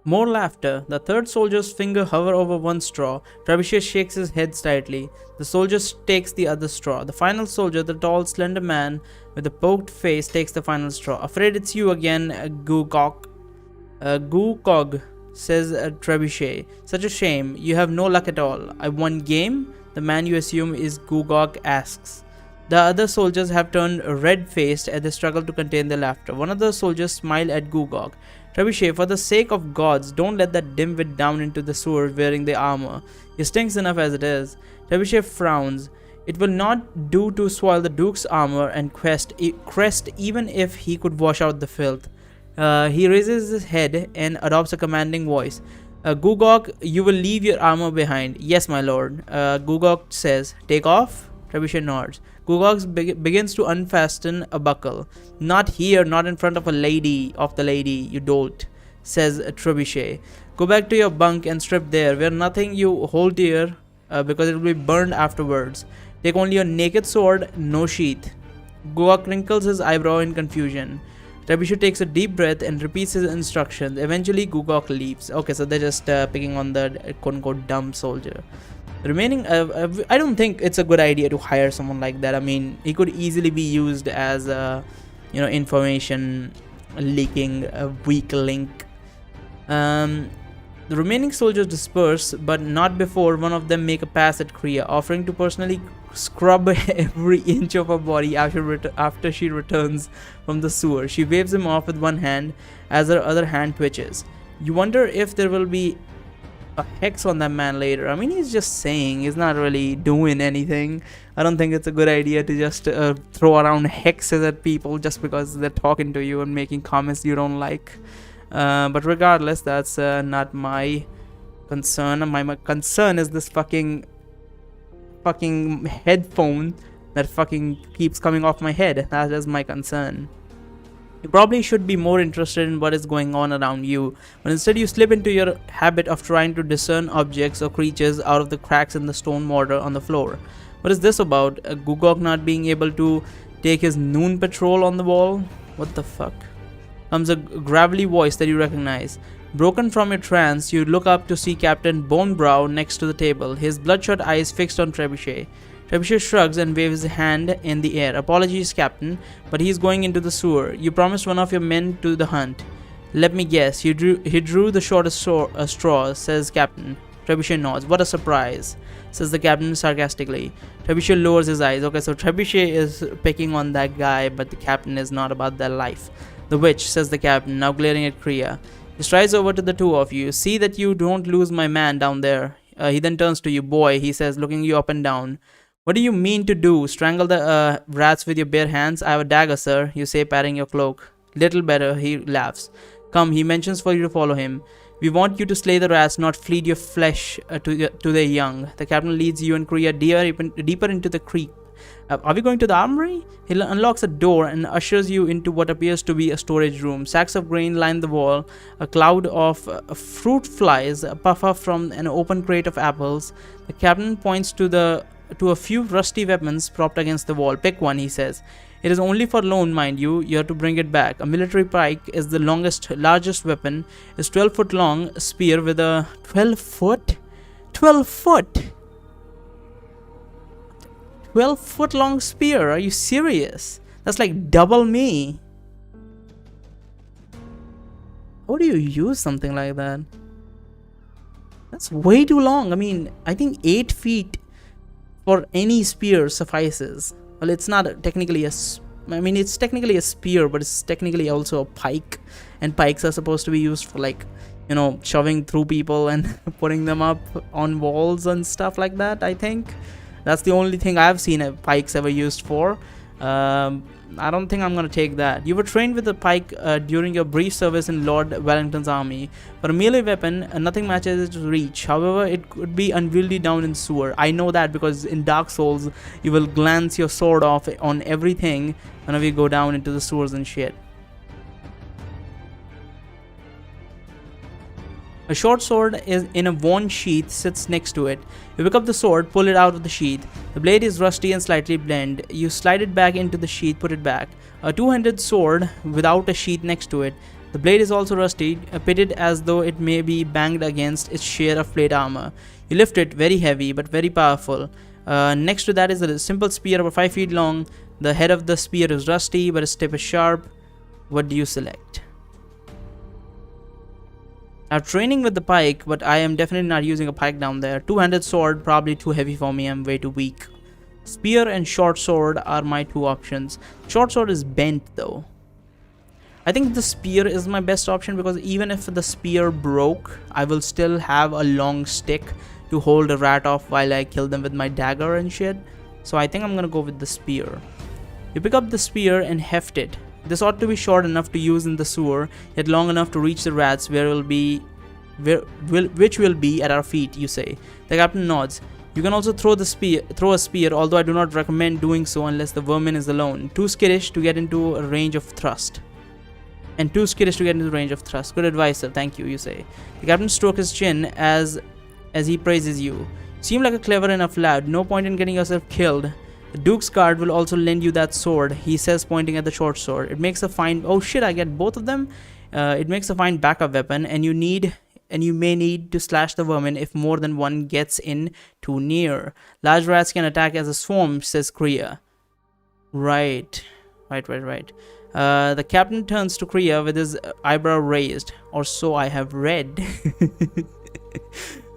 More laughter. The third soldier's finger hover over one straw. Trebuchet shakes his head slightly. The soldier takes the other straw. The final soldier, the tall, slender man with a poked face, takes the final straw. Afraid it's you again, Gugok. Gukog, says Trebuchet. Such a shame. You have no luck at all. I won game? The man you assume is Gugok asks. The other soldiers have turned red-faced as they struggle to contain their laughter. One of the soldiers smiled at Gugok. Trebuchet, for the sake of gods, don't let that dimwit down into the sewer wearing the armor. He stinks enough as it is. Trebuchet frowns. It will not do to spoil the Duke's armor and crest even if he could wash out the filth. He raises his head and adopts a commanding voice. Gugok, you will leave your armor behind. Yes, my lord. Gugok says, take off? Trebuchet nods. Gugok begins to unfasten a buckle. Not here, not in front of the lady, you dolt, says Trebuchet. Go back to your bunk and strip there. Wear nothing you hold dear, because it will be burned afterwards. Take only your naked sword, no sheath. Gugok wrinkles his eyebrow in confusion. Trebuchet takes a deep breath and repeats his instructions. Eventually, Gugok leaves. Okay, so they're just picking on the quote-unquote dumb soldier. Remaining, I don't think it's a good idea to hire someone like that. I mean, he could easily be used as a, information leaking weak link. The remaining soldiers disperse, but not before one of them make a pass at Kriya, offering to personally scrub every inch of her body after she returns from the sewer. She waves him off with one hand as her other hand twitches. You wonder if there will be a hex on that man later. I mean, he's just saying, he's not really doing anything. I don't think it's a good idea to just throw around hexes at people just because they're talking to you and making comments you don't like. But regardless, that's not my concern. My concern is this fucking headphone that fucking keeps coming off my head. That is my concern. You probably should be more interested in what is going on around you, but instead you slip into your habit of trying to discern objects or creatures out of the cracks in the stone mortar on the floor. What is this about? Gugok not being able to take his noon patrol on the wall? What the fuck? Comes a gravelly voice that you recognize. Broken from your trance, you look up to see Captain Bonebrow next to the table, his bloodshot eyes fixed on Trebuchet. Trebuchet shrugs and waves his hand in the air. Apologies, Captain, but he's going into the sewer. You promised one of your men to the hunt. Let me guess, he drew the shortest straw, says Captain. Trebuchet nods. What a surprise, says the captain sarcastically. Trebuchet lowers his eyes. Okay, so Trebuchet is picking on that guy, but the captain is not about their life. The witch, says the captain, now glaring at Kriya. He strides over to the two of you. See that you don't lose my man down there. He then turns to you. Boy, he says, looking you up and down. What do you mean to do? Strangle the rats with your bare hands? I have a dagger, sir, you say, patting your cloak. Little better, he laughs. Come, he mentions for you to follow him. We want you to slay the rats, not feed your flesh to their young. The captain leads you and Kriya deeper into the creek. Are we going to the armory? He unlocks a door and ushers you into what appears to be a storage room. Sacks of grain line the wall. A cloud of fruit flies puff up from an open crate of apples. The captain points to a few rusty weapons propped against the wall. Pick one, he says. It is only for loan, mind you. You have to bring it back. A military pike is the largest weapon. It's 12-foot long spear with a 12 foot 12-foot long spear. Are you serious? That's like double me. How do you use something like that? That's way too long. I mean, I think 8 feet for any spear suffices. Well, it's not technically it's technically a spear, but it's technically also a pike. And pikes are supposed to be used for, like, shoving through people and putting them up on walls and stuff like that, I think. That's the only thing I've seen pikes ever used for. I don't think I'm going to take that. You were trained with a pike during your brief service in Lord Wellington's army. For a melee weapon, nothing matches its reach. However, it could be unwieldy down in sewer. I know that because in Dark Souls, you will glance your sword off on everything whenever you go down into the sewers and shit. A short sword is in a worn sheath sits next to it. You pick up the sword, pull it out of the sheath. The blade is rusty and slightly bent. You slide it back into the sheath, put it back. A two-handed sword without a sheath next to it. The blade is also rusty, pitted as though it may be banged against its share of plate armor. You lift it, very heavy but very powerful. Next to that is a simple spear about 5 feet long. The head of the spear is rusty, but its tip is sharp. What do you select? I'm training with the pike, but I am definitely not using a pike down there. Two-handed sword, probably too heavy for me. I'm way too weak. Spear and short sword are my two options. Short sword is bent though. I think the spear is my best option because even if the spear broke, I will still have a long stick to hold a rat off while I kill them with my dagger and shit. So I think I'm gonna go with the spear. You pick up the spear and heft it. This ought to be short enough to use in the sewer, yet long enough to reach the rats which will be at our feet, you say. The captain nods. You can also throw a spear, although I do not recommend doing so unless the vermin is alone. Too skittish to get into a range of thrust. Good advice, sir. Thank you, you say. The captain strokes his chin as he praises you. Seem like a clever enough lad. No point in getting yourself killed. The Duke's guard will also lend you that sword, he says, pointing at the short sword. It makes a fine... Oh shit, I get both of them? It makes a fine backup weapon, and you may need to slash the vermin if more than one gets in too near. Large rats can attack as a swarm, says Kriya. Right. The captain turns to Kriya with his eyebrow raised. Or so I have read.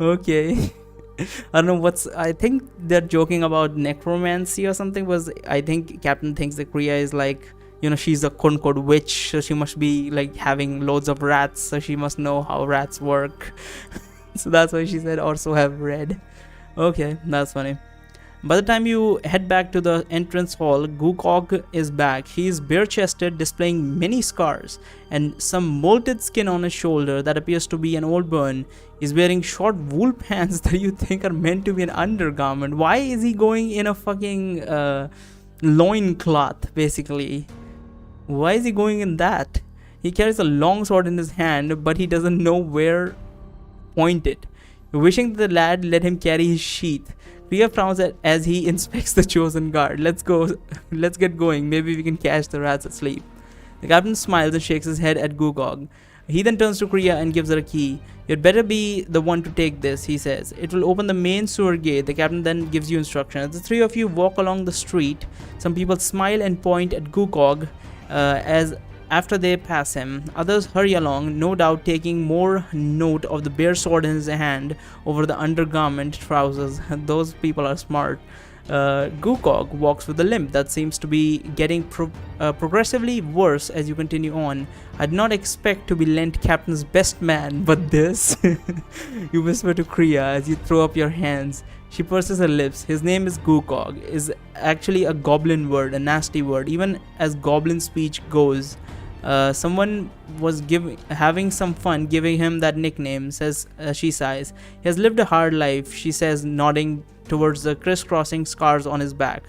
Okay. I don't know what's... I think they're joking about necromancy or something. I think Captain thinks that Kriya is like... You know, she's a quote-unquote witch, so she must be like having loads of rats, so she must know how rats work. So that's why she said also have read. Okay, that's funny. By the time you head back to the entrance hall, Gukog is back. He is bare-chested, displaying many scars and some molted skin on his shoulder that appears to be an old burn. He's wearing short wool pants that you think are meant to be an undergarment. Why is he going in a fucking loincloth, basically? Why is he going in that? He carries a long sword in his hand, but he doesn't know where to point it. Wishing that the lad let him carry his sheath. Priya frowns as he inspects the chosen guard. Let's get going. Maybe we can catch the rats asleep. The captain smiles and shakes his head at Gugog. He then turns to Kriya and gives her a key. You'd better be the one to take this, he says. It will open the main sewer gate. The captain then gives you instructions. As the three of you walk along the street, some people smile and point at Gukog as after they pass him. Others hurry along, no doubt taking more note of the bare sword in his hand over the undergarment trousers. Those people are smart. Gukog walks with a limp that seems to be getting progressively worse as you continue on. I did not expect to be lent Captain's best man, but this... You whisper to Kriya as you throw up your hands. She purses her lips. His name is Gukog, is actually a goblin word, a nasty word, even as goblin speech goes. Someone was having some fun giving him that nickname, says she sighs. He has lived a hard life, she says, nodding towards the crisscrossing scars on his back.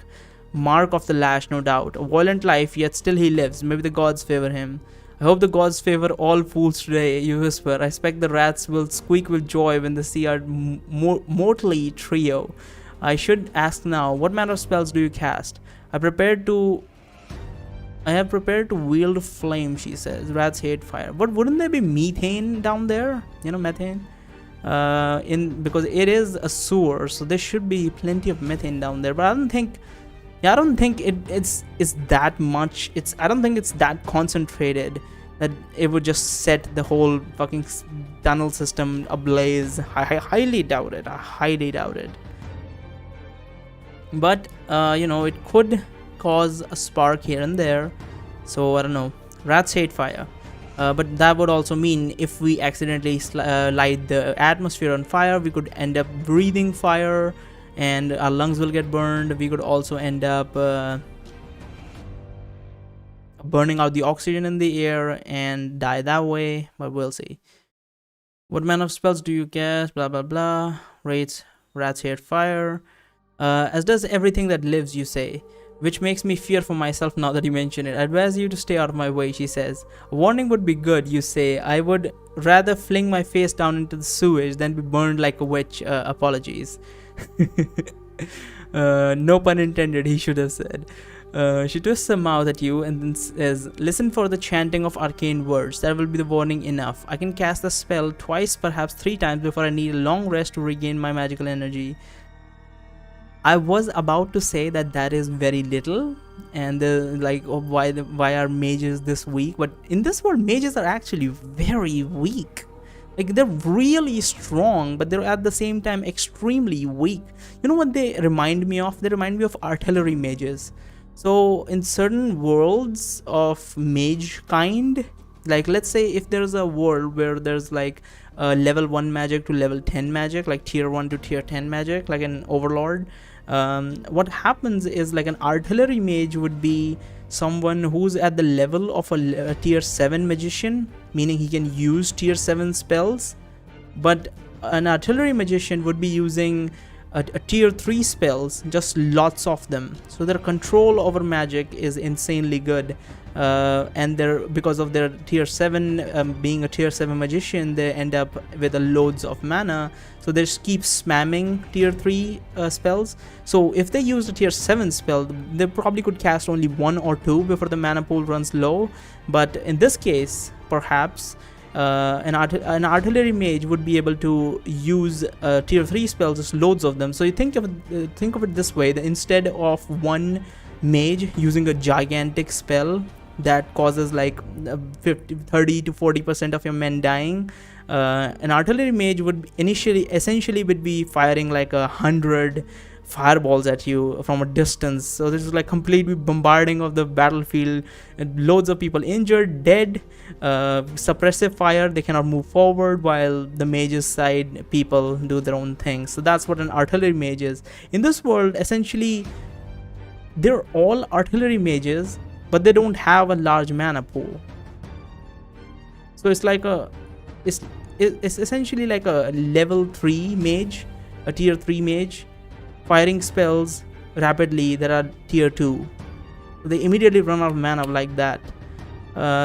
Mark of the lash, no doubt. A violent life, yet still he lives. Maybe the gods favor him. I hope the gods favor all fools today, you whisper. I expect the rats will squeak with joy when they see our motley trio. I should ask now, what manner of spells do you cast? I have prepared to wield flame, she says. Rats hate fire. But wouldn't there be methane down there? You know, methane? Because it is a sewer, so there should be plenty of methane down there. But I don't think it's that much. I don't think it's that concentrated that it would just set the whole fucking tunnel system ablaze. I highly doubt it. But you know, it could cause a spark here and there. So I don't know. Rats hate fire. But that would also mean if we accidentally light the atmosphere on fire, we could end up breathing fire and our lungs will get burned. We could also end up burning out the oxygen in the air and die that way, but we'll see. What manner of spells do you cast? Blah blah blah. Rats hate fire. As does everything that lives, you say. Which makes me fear for myself now that you mention it. I advise you to stay out of my way, she says. A warning would be good, you say. I would rather fling my face down into the sewage than be burned like a witch. Apologies. No pun intended, he should have said. She twists her mouth at you and then says, "Listen for the chanting of arcane words. That will be the warning enough. I can cast the spell twice, perhaps 3 times before I need a long rest to regain my magical energy." I was about to say that is very little, and like, oh, why are mages this weak? But in this world, mages are actually very weak. Like, they're really strong, but they're at the same time extremely weak. You know what they remind me of? They remind me of artillery mages. So in certain worlds of mage kind, like let's say if there's a world where there's like level 1 magic to level 10 magic, like tier 1 to tier 10 magic, like an overlord, what happens is, like, an artillery mage would be someone who's at the level of a tier 7 magician, meaning he can use tier 7 spells, but an artillery magician would be using a tier 3 spells, just lots of them. So their control over magic is insanely good, and they're, because of their tier 7 being a tier 7 magician, they end up with a loads of mana, so they just keep spamming tier 3 spells. So if they use a tier 7 spell, they probably could cast only 1 or 2 before the mana pool runs low. But in this case, perhaps an artillery mage would be able to use tier 3 spells, just loads of them. So you think of it this way, that instead of one mage using a gigantic spell that causes like 30 to 40% of your men dying, an artillery mage would essentially be firing like 100 fireballs at you from a distance. So this is like completely bombarding of the battlefield, loads of people injured, dead, suppressive fire, they cannot move forward, while the mage's side people do their own thing. So that's what an artillery mage is. In this world, essentially they're all artillery mages, but they don't have a large mana pool. So it's like it's essentially like a level 3 mage, a tier 3 mage, firing spells rapidly that are tier 2. They immediately run out of mana like that.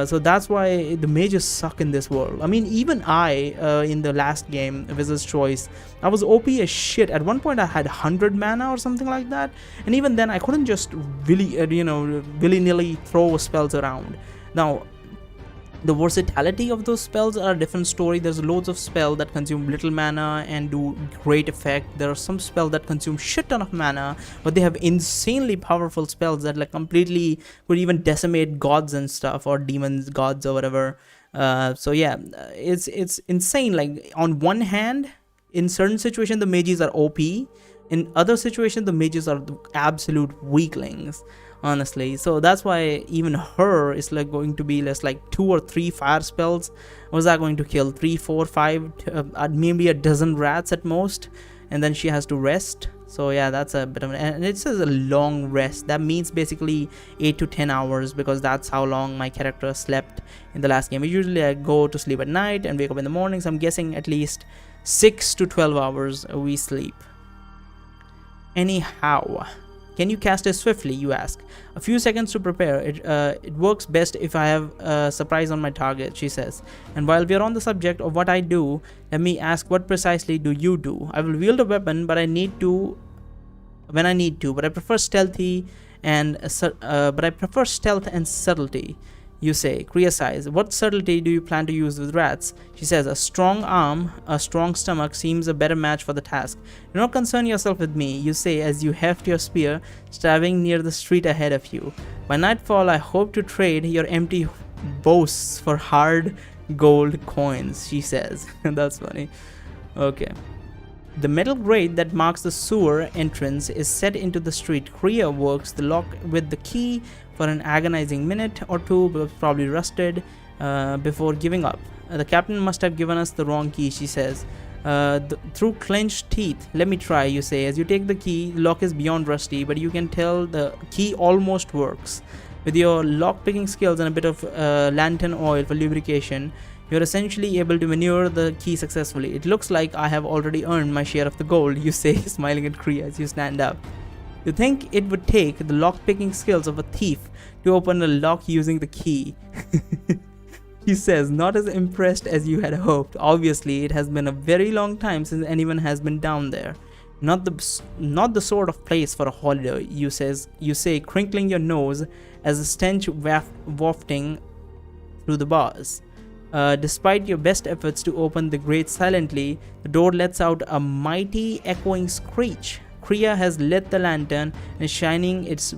So that's why the mages suck in this world. I mean, even I, in the last game, Wizard's Choice, I was OP as shit. At one point I had 100 mana or something like that, and even then I couldn't just willy-nilly throw spells around. Now, the versatility of those spells are a different story. There's loads of spells that consume little mana and do great effect. There are some spells that consume shit ton of mana, but they have insanely powerful spells that like completely could even decimate gods and stuff, or demons, gods, or whatever. So yeah, it's insane. Like, on one hand, in certain situations the mages are OP. In other situations the mages are absolute weaklings, honestly. So that's why even her is like going to be less, like 2 or 3 fire spells. Was that going to kill 3, 4, 5, maybe a dozen rats at most, and then she has to rest. So yeah, that's a bit of and it says a long rest. That means basically 8 to 10 hours, because that's how long my character slept in the last game. Usually I go to sleep at night and wake up in the morning, so I'm guessing at least 6 to 12 hours we sleep. Anyhow, can you cast it swiftly, you ask. A few seconds to prepare. It works best if I have a surprise on my target, she says. And while we are on the subject of what I do, let me ask, what precisely do you do? I will wield a weapon, but I need to when I need to, but I prefer stealth and subtlety. You say. Kriya sighs. What subtlety do you plan to use with rats? She says, a strong arm, a strong stomach seems a better match for the task. Do not concern yourself with me, you say as you heft your spear, stabbing near the street ahead of you. By nightfall, I hope to trade your empty boasts for hard gold coins, she says. That's funny. Okay. The metal grate that marks the sewer entrance is set into the street. Kriya works the lock with the key for an agonizing minute or two, but probably rusted, before giving up. The captain must have given us the wrong key, she says. Through clenched teeth. Let me try, you say. As you take the key, the lock is beyond rusty, but you can tell the key almost works. With your lock-picking skills and a bit of lantern oil for lubrication, you're essentially able to maneuver the key successfully. It looks like I have already earned my share of the gold, you say, smiling at Kriya as you stand up. You think it would take the lock-picking skills of a thief to open a lock using the key. He says, not as impressed as you had hoped. Obviously, it has been a very long time since anyone has been down there. Not the sort of place for a holiday, you say, crinkling your nose as a stench wafting through the bars. Despite your best efforts to open the grate silently, the door lets out a mighty echoing screech. Kriya has lit the lantern and is shining it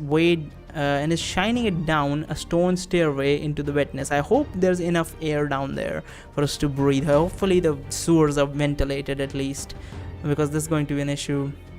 down a stone stairway into the wetness. I hope there's enough air down there for us to breathe. Hopefully the sewers are ventilated at least, because this is going to be an issue.